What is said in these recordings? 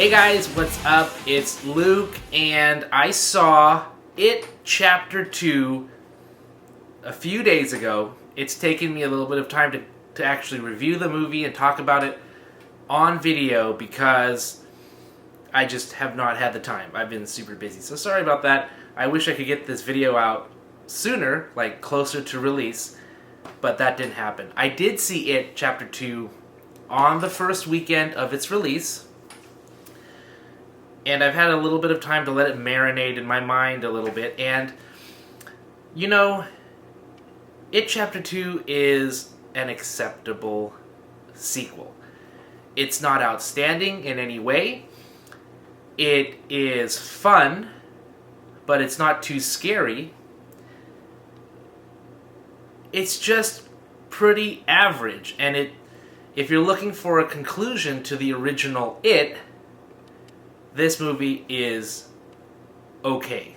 Hey guys, what's up? It's Luke, and I saw It Chapter 2 a few days ago. It's taken me a little bit of time to actually review the movie and talk about it on video because I just have not had the time. I've been super busy, so sorry about that. I wish I could get this video out sooner, like closer to release, but that didn't happen. I did see It Chapter 2 on the first weekend of its release, and I've had a little bit of time to let it marinate in my mind a little bit, and you know, It Chapter 2 is an acceptable sequel. It's not outstanding in any way. It is fun, but it's not too scary. It's just pretty average, and if you're looking for a conclusion to the original It, this movie is okay.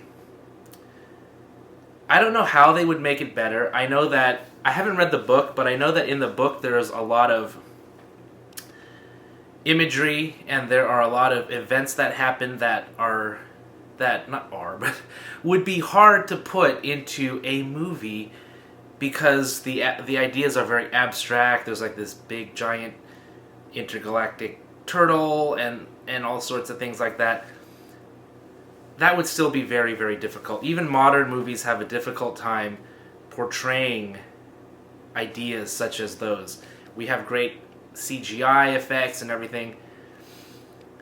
I don't know how they would make it better. I know that, I haven't read the book, but I know that in the book there's a lot of imagery and there are a lot of events that happen that would be hard to put into a movie because the ideas are very abstract. There's like this big giant intergalactic turtle and all sorts of things like that. That would still be very, very difficult. Even modern movies have a difficult time portraying ideas such as those. We have great CGI effects and everything,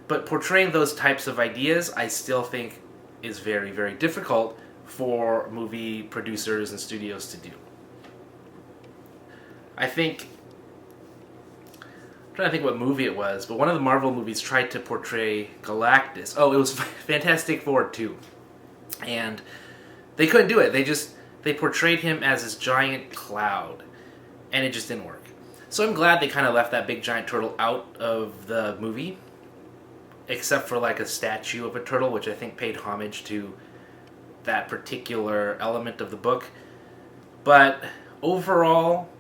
but portraying those types of ideas, I still think, is very, very difficult for movie producers and studios to do. I'm trying to think what movie it was, but one of the Marvel movies tried to portray Galactus. Oh, it was Fantastic Four 2. And they couldn't do it. They portrayed him as this giant cloud, and it just didn't work. So I'm glad they kind of left that big giant turtle out of the movie, except for like a statue of a turtle, which I think paid homage to that particular element of the book. But overall,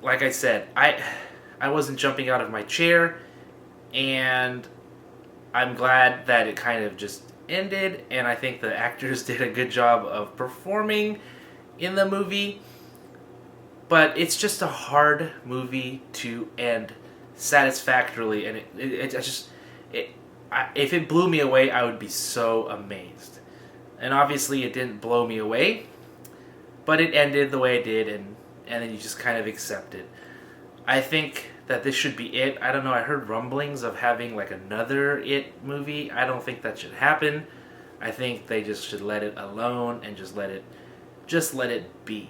like I said, I wasn't jumping out of my chair, and I'm glad that it kind of just ended, and I think the actors did a good job of performing in the movie, but it's just a hard movie to end satisfactorily, and if it blew me away, I would be so amazed. And obviously it didn't blow me away, but it ended the way it did, and then you just kind of accept it. I think that this should be it. I don't know, I heard rumblings of having like another It movie. I don't think that should happen. I think they just should let it alone and just let it be.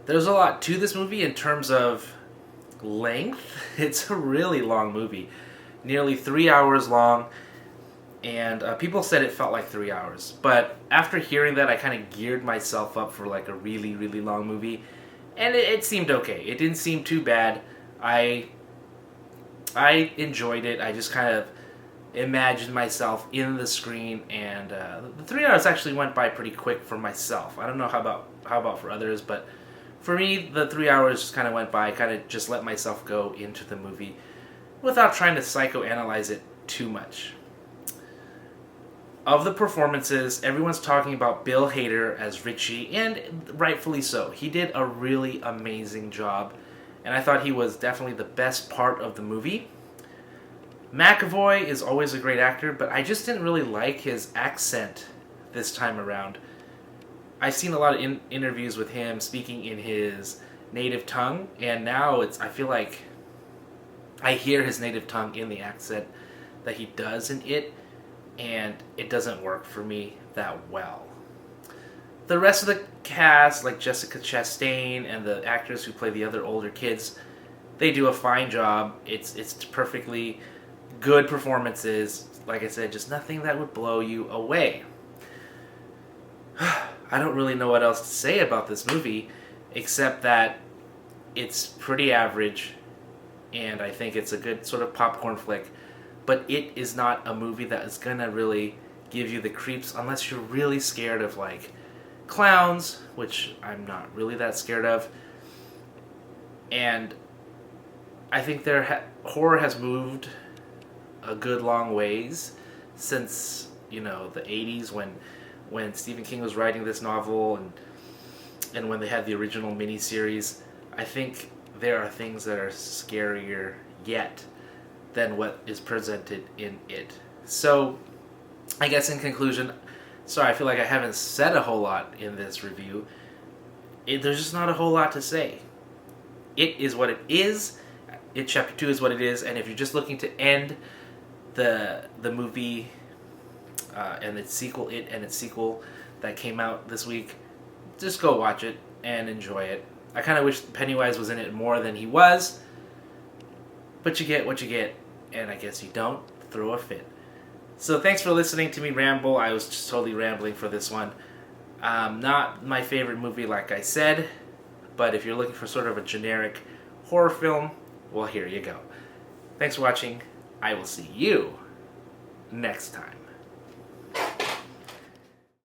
There's a lot to this movie in terms of length. It's a really long movie. Nearly 3 hours long. And people said it felt like 3 hours. But after hearing that, I kind of geared myself up for like a really, really long movie. And it seemed okay. It didn't seem too bad. I enjoyed it. I just kind of imagined myself in the screen. And the 3 hours actually went by pretty quick for myself. I don't know how about for others. But for me, the 3 hours just kind of went by. I kind of just let myself go into the movie without trying to psychoanalyze it too much. Of the performances, everyone's talking about Bill Hader as Richie, and rightfully so. He did a really amazing job, and I thought he was definitely the best part of the movie. McAvoy is always a great actor, but I just didn't really like his accent this time around. I've seen a lot of interviews with him speaking in his native tongue, and now I feel like I hear his native tongue in the accent that he does in It, and it doesn't work for me that well. The rest of the cast, like Jessica Chastain and the actors who play the other older kids, they do a fine job. It's perfectly good performances. Like I said, just nothing that would blow you away. I don't really know what else to say about this movie, except that it's pretty average, and I think it's a good sort of popcorn flick. But it is not a movie that is gonna really give you the creeps unless you're really scared of like clowns, which I'm not really that scared of. And I think horror has moved a good long ways since, you know, the 80s when Stephen King was writing this novel, and when they had the original miniseries. I think there are things that are scarier yet than what is presented in it. So, I guess in conclusion, sorry, I feel like I haven't said a whole lot in this review. There's just not a whole lot to say. It is what it is. It Chapter 2 is what it is, and if you're just looking to end the movie and its sequel, that came out this week, just go watch it and enjoy it. I kind of wish Pennywise was in it more than he was, but you get what you get, and I guess you don't throw a fit. So thanks for listening to me ramble. I was just totally rambling for this one. Not my favorite movie, like I said, but if you're looking for sort of a generic horror film, well, here you go. Thanks for watching. I will see you next time.